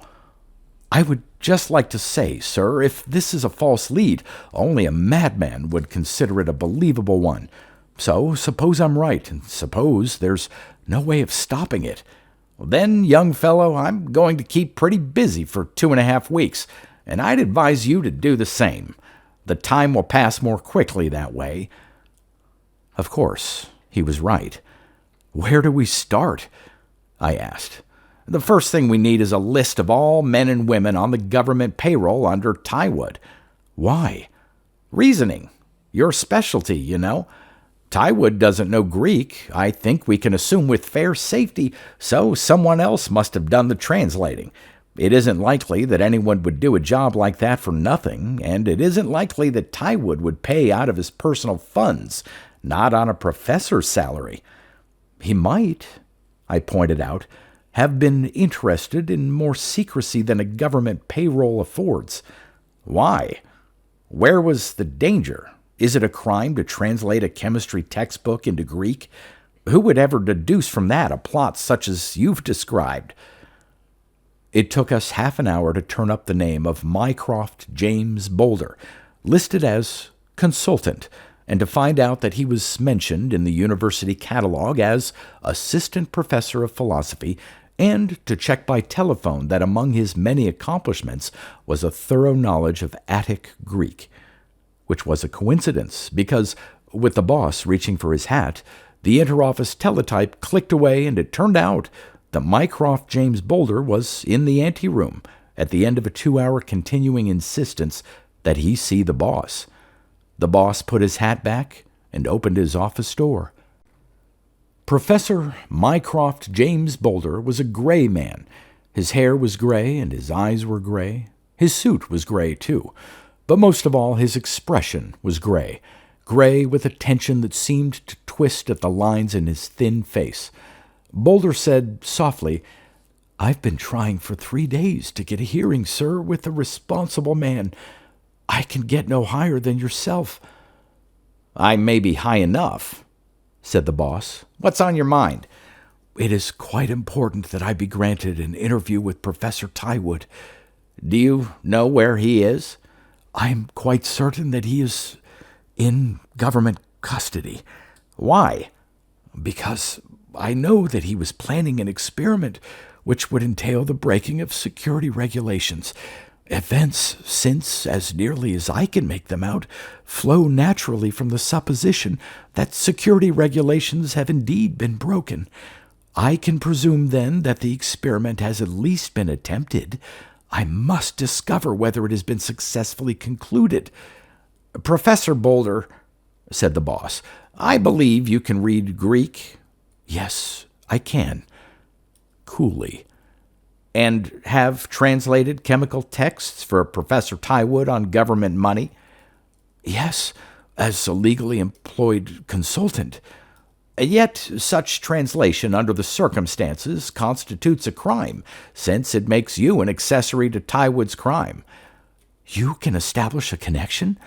"I would just like to say, sir, if this is a false lead, only a madman would consider it a believable one. So suppose I'm right, and suppose there's no way of stopping it. Then, young fellow, I'm going to keep pretty busy for 2.5 weeks, and I'd advise you to do the same. The time will pass more quickly that way." Of course, he was right. "Where do we start?" I asked. "The first thing we need is a list of all men and women on the government payroll under Tywood." "Why?" "Reasoning. Your specialty, you know. Tywood doesn't know Greek. I think we can assume with fair safety, so someone else must have done the translating. It isn't likely that anyone would do a job like that for nothing, and it isn't likely that Tywood would pay out of his personal funds, not on a professor's salary. He might, I pointed out, have been interested in more secrecy than a government payroll affords. Why? Where was the danger? Is it a crime to translate a chemistry textbook into Greek? Who would ever deduce from that a plot such as you've described? It took us half an hour to turn up the name of Mycroft James Boulder, listed as consultant, and to find out that he was mentioned in the university catalog as assistant professor of philosophy, and to check by telephone that among his many accomplishments was a thorough knowledge of Attic Greek, which was a coincidence because, with the boss reaching for his hat, the interoffice teletype clicked away, and it turned out that Mycroft James Boulder was in the anteroom at the end of a 2-hour continuing insistence that he see the boss. The boss put his hat back and opened his office door. Professor Mycroft James Boulder was a gray man. His hair was gray and his eyes were gray. His suit was gray, too. But most of all, his expression was gray. Gray with a tension that seemed to twist at the lines in his thin face. Boulder said softly, "I've been trying for 3 days to get a hearing, sir, with a responsible man. I can get no higher than yourself." "I may be high enough," said the boss. "What's on your mind?" "It is quite important that I be granted an interview with Professor Tywood." "Do you know where he is?" "I am quite certain that he is in government custody." "Why?" "Because I know that he was planning an experiment which would entail the breaking of security regulations. Events since, as nearly as I can make them out, flow naturally from the supposition that security regulations have indeed been broken. I can presume, then, that the experiment has at least been attempted. I must discover whether it has been successfully concluded." "Professor Boulder," said the boss, "I believe you can read Greek." "Yes, I can." Coolly. "And have translated chemical texts for Professor Tywood on government money?" "Yes, as a legally employed consultant." "Yet such translation under the circumstances constitutes a crime, since it makes you an accessory to Tywood's crime." "You can establish a connection?"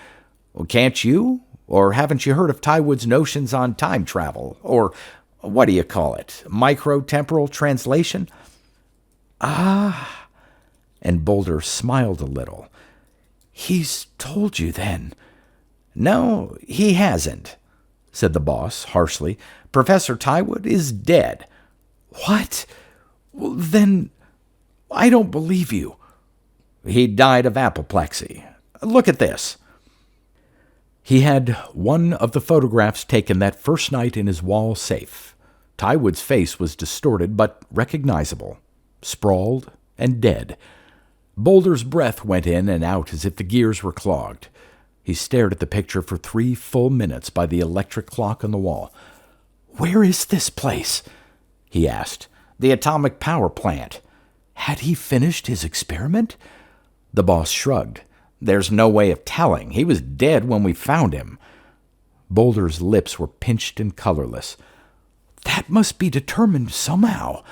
"Can't you? Or haven't you heard of Tywood's notions on time travel? Or what do you call it? Micro-temporal translation?" "Ah," and Boulder smiled a little. "He's told you, then?" "No, he hasn't," said the boss harshly. "Professor Tywood is dead." "What? Well, then I don't believe you." "He died of apoplexy. Look at this." He had one of the photographs taken that first night in his wall safe. Tywood's face was distorted but recognizable, sprawled and dead. Boulder's breath went in and out as if the gears were clogged. He stared at the picture for 3 full minutes by the electric clock on the wall. "Where is this place?" he asked. "The atomic power plant." Had he finished his experiment? The boss shrugged. "There's no way of telling. He was dead when we found him." Boulder's lips were pinched and colorless. "That must be determined somehow.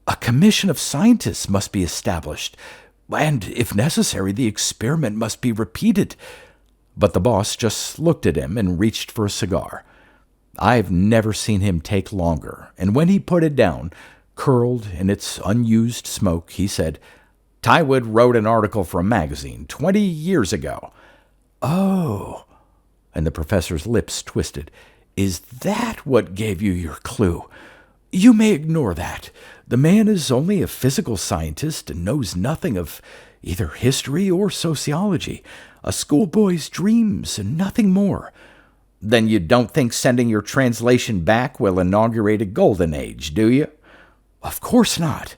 A commission of scientists must be established, and, if necessary, the experiment must be repeated." But the boss just looked at him and reached for a cigar. I've never seen him take longer, and when he put it down, curled in its unused smoke, he said, "Tywood wrote an article for a magazine 20 years ago." "Oh," and the professor's lips twisted. "Is that what gave you your clue? You may ignore that. The man is only a physical scientist and knows nothing of either history or sociology. A schoolboy's dreams and nothing more." "Then you don't think sending your translation back will inaugurate a golden age, do you?" "Of course not.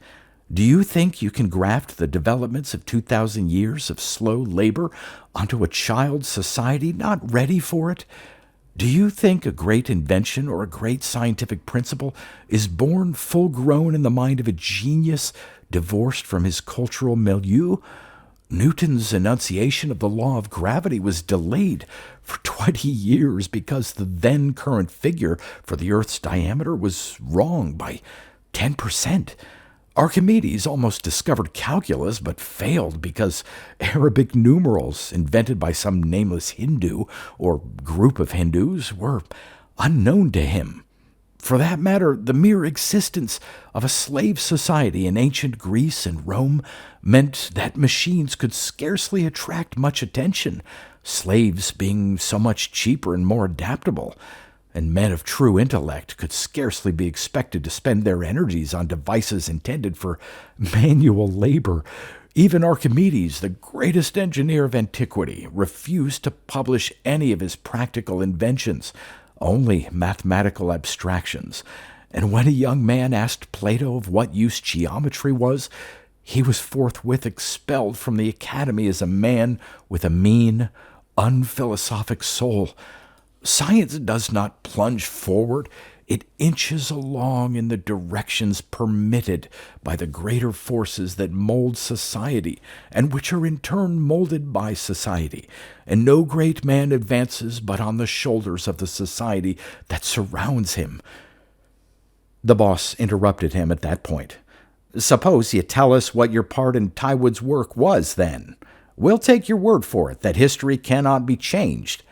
Do you think you can graft the developments of 2,000 years of slow labor onto a child society not ready for it?" Do you think a great invention or a great scientific principle is born full-grown in the mind of a genius divorced from his cultural milieu? Newton's enunciation of the law of gravity was delayed for 20 years because the then current figure for the Earth's diameter was wrong by 10%. Archimedes almost discovered calculus but failed because Arabic numerals, invented by some nameless Hindu or group of Hindus, were unknown to him. For that matter, the mere existence of a slave society in ancient Greece and Rome meant that machines could scarcely attract much attention, slaves being so much cheaper and more adaptable, and men of true intellect could scarcely be expected to spend their energies on devices intended for manual labor. Even Archimedes, the greatest engineer of antiquity, refused to publish any of his practical inventions, only mathematical abstractions. And when a young man asked Plato of what use geometry was, he was forthwith expelled from the academy as a man with a mean, unphilosophic soul. Science does not plunge forward. It inches along in the directions permitted by the greater forces that mold society, and which are in turn molded by society. And no great man advances but on the shoulders of the society that surrounds him. The boss interrupted him at that point. Suppose you tell us what your part in Tywood's work was, then. We'll take your word for it that history cannot be changed.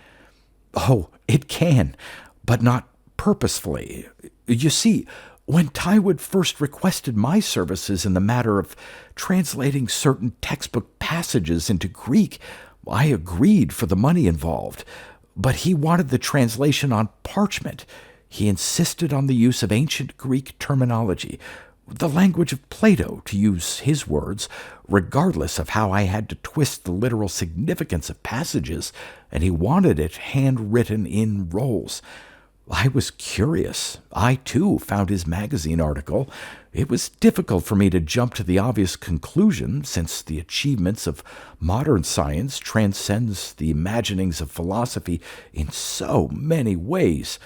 Oh, it can, but not purposefully. You see, when Tywood first requested my services in the matter of translating certain textbook passages into Greek, I agreed for the money involved, but he wanted the translation on parchment. He insisted on the use of ancient Greek terminology, the language of Plato, to use his words, regardless of how I had to twist the literal significance of passages, and he wanted it handwritten in rolls. I was curious. I, too, found his magazine article. It was difficult for me to jump to the obvious conclusion, since the achievements of modern science transcends the imaginings of philosophy in so many ways.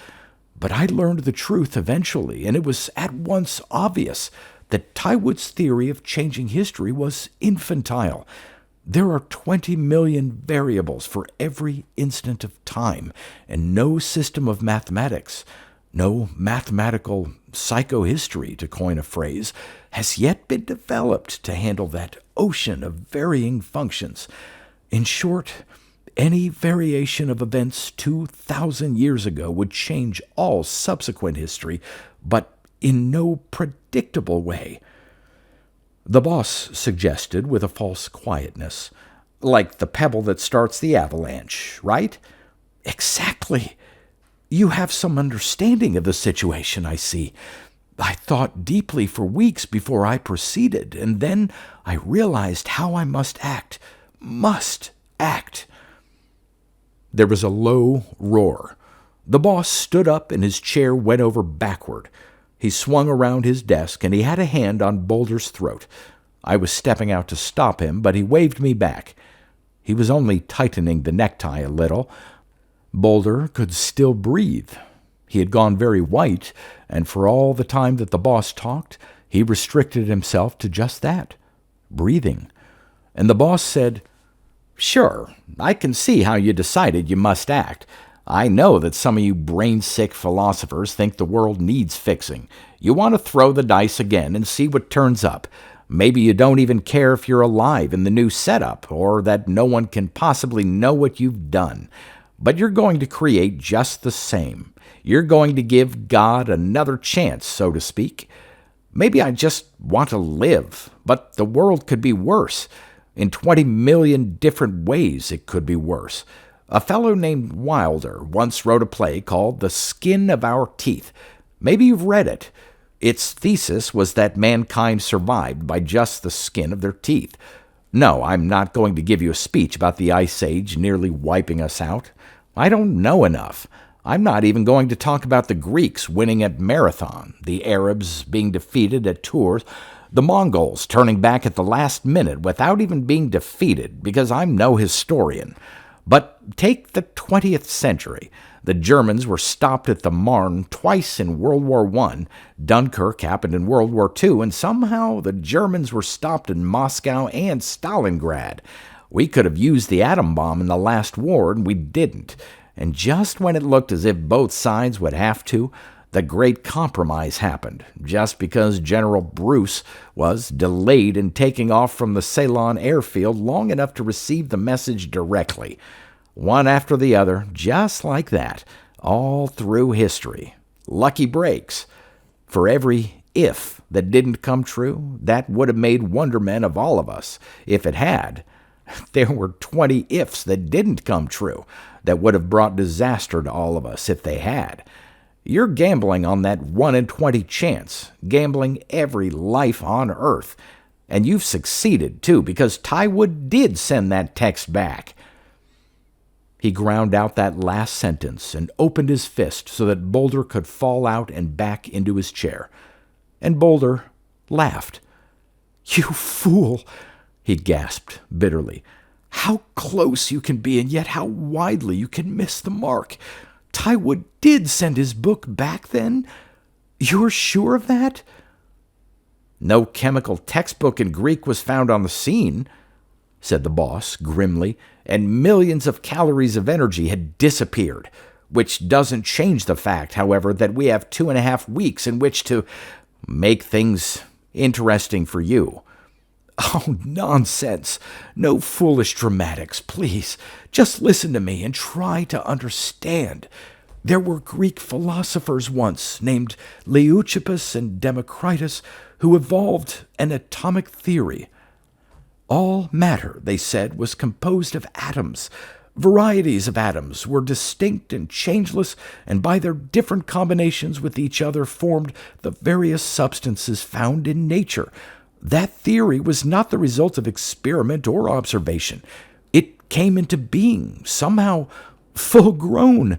But I learned the truth eventually, and it was at once obvious that Tywood's theory of changing history was infantile. There are 20 million variables for every instant of time, and no system of mathematics, no mathematical psychohistory, to coin a phrase, has yet been developed to handle that ocean of varying functions. In short, any variation of events 2,000 years ago would change all subsequent history, but in no predictable way. The boss suggested with a false quietness. Like the pebble that starts the avalanche, right? Exactly. You have some understanding of the situation, I see. I thought deeply for weeks before I proceeded, and then I realized how I must act. Must act. There was a low roar. The boss stood up and his chair went over backward. He swung around his desk and he had a hand on Boulder's throat. I was stepping out to stop him, but he waved me back. He was only tightening the necktie a little. Boulder could still breathe. He had gone very white, and for all the time that the boss talked, he restricted himself to just that, breathing. And the boss said, "Sure, I can see how you decided you must act. I know that some of you brain-sick philosophers think the world needs fixing. You want to throw the dice again and see what turns up. Maybe you don't even care if you're alive in the new setup, or that no one can possibly know what you've done. But you're going to create just the same. You're going to give God another chance, so to speak. Maybe I just want to live, but the world could be worse. In 20 million different ways it could be worse. A fellow named Wilder once wrote a play called The Skin of Our Teeth. Maybe you've read it. Its thesis was that mankind survived by just the skin of their teeth. No, I'm not going to give you a speech about the Ice Age nearly wiping us out. I don't know enough. I'm not even going to talk about the Greeks winning at Marathon, the Arabs being defeated at Tours, the Mongols turning back at the last minute without even being defeated, because I'm no historian. But take the 20th century. The Germans were stopped at the Marne twice in World War I. Dunkirk happened in World War II, and somehow the Germans were stopped in Moscow and Stalingrad. We could have used the atom bomb in the last war, and we didn't. And just when it looked as if both sides would have to, the Great Compromise happened, just because General Bruce was delayed in taking off from the Ceylon airfield long enough to receive the message directly. One after the other, just like that, all through history. Lucky breaks. For every if that didn't come true, that would have made wondermen of all of us. If it had, there were 20 ifs that didn't come true that would have brought disaster to all of us if they had. You're gambling on that 1 in 20 chance, gambling every life on Earth. And you've succeeded, too, because Tywood did send that text back. He ground out that last sentence and opened his fist so that Boulder could fall out and back into his chair. And Boulder laughed. "You fool!" he gasped bitterly. "How close you can be, and yet how widely you can miss the mark. Tywood did send his book back then? You're sure of that?" "No chemical textbook in Greek was found on the scene," said the boss grimly, "and millions of calories of energy had disappeared, which doesn't change the fact, however, that we have 2.5 weeks in which to make things interesting for you." "Oh, nonsense. No foolish dramatics, please. Just listen to me and try to understand. There were Greek philosophers once named Leucippus and Democritus who evolved an atomic theory. All matter, they said, was composed of atoms. Varieties of atoms were distinct and changeless, and by their different combinations with each other formed the various substances found in nature. That theory was not the result of experiment or observation. It came into being, somehow full-grown.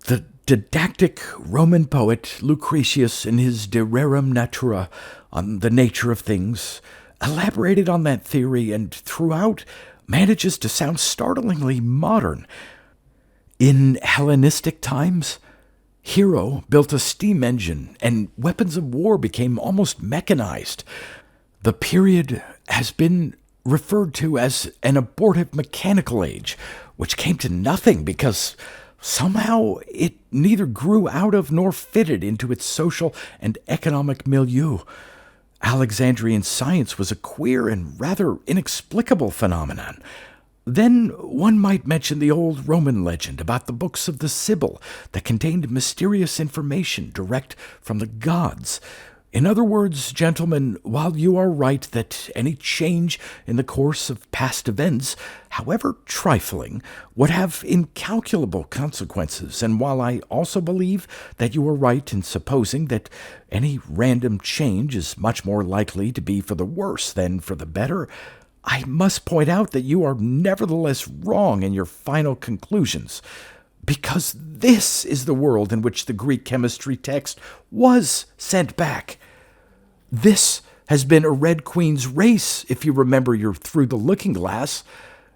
The didactic Roman poet Lucretius, in his De Rerum Natura, on the nature of things, elaborated on that theory and throughout manages to sound startlingly modern. In Hellenistic times, Hero built a steam engine, and weapons of war became almost mechanized. The period has been referred to as an abortive mechanical age, which came to nothing because somehow it neither grew out of nor fitted into its social and economic milieu. Alexandrian science was a queer and rather inexplicable phenomenon. Then one might mention the old Roman legend about the books of the Sibyl that contained mysterious information direct from the gods. In other words, gentlemen, while you are right that any change in the course of past events, however trifling, would have incalculable consequences, and while I also believe that you are right in supposing that any random change is much more likely to be for the worse than for the better, I must point out that you are nevertheless wrong in your final conclusions, because this is the world in which the Greek chemistry text was sent back. This has been a Red Queen's race, if you remember your Through the Looking Glass.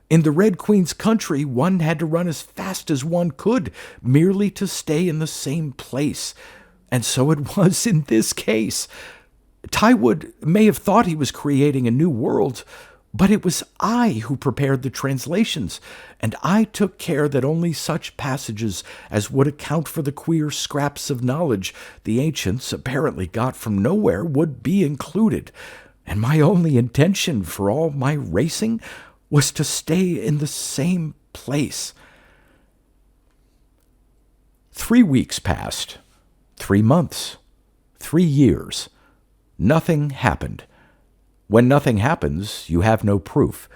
In the Red Queen's country, one had to run as fast as one could, merely to stay in the same place. And so it was in this case. Tywood may have thought he was creating a new world, but it was I who prepared the translations, and I took care that only such passages as would account for the queer scraps of knowledge the ancients apparently got from nowhere would be included, and my only intention for all my racing was to stay in the same place. 3 weeks passed, 3 months, 3 years. Nothing happened. When nothing happens, you have no proof.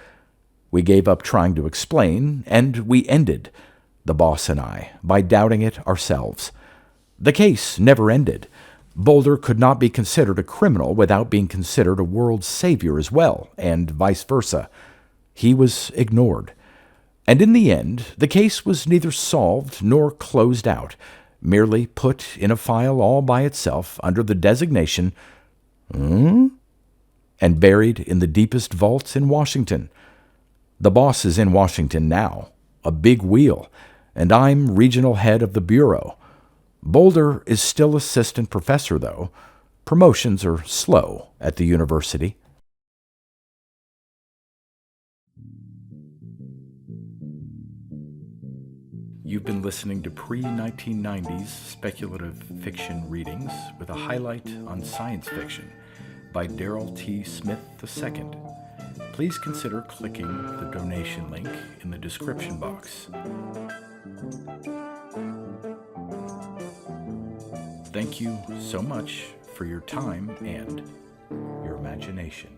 We gave up trying to explain, and we ended, the boss and I, by doubting it ourselves. The case never ended. Boulder could not be considered a criminal without being considered a world savior as well, and vice versa. He was ignored. And in the end, the case was neither solved nor closed out, merely put in a file all by itself under the designation, and buried in the deepest vaults in Washington. The boss is in Washington now, a big wheel, and I'm regional head of the Bureau. Boulder is still assistant professor, though. Promotions are slow at the university. You've been listening to pre-1990s speculative fiction readings with a highlight on science fiction by Darrell T. Smith II. Please consider clicking the donation link in the description box. Thank you so much for your time and your imagination.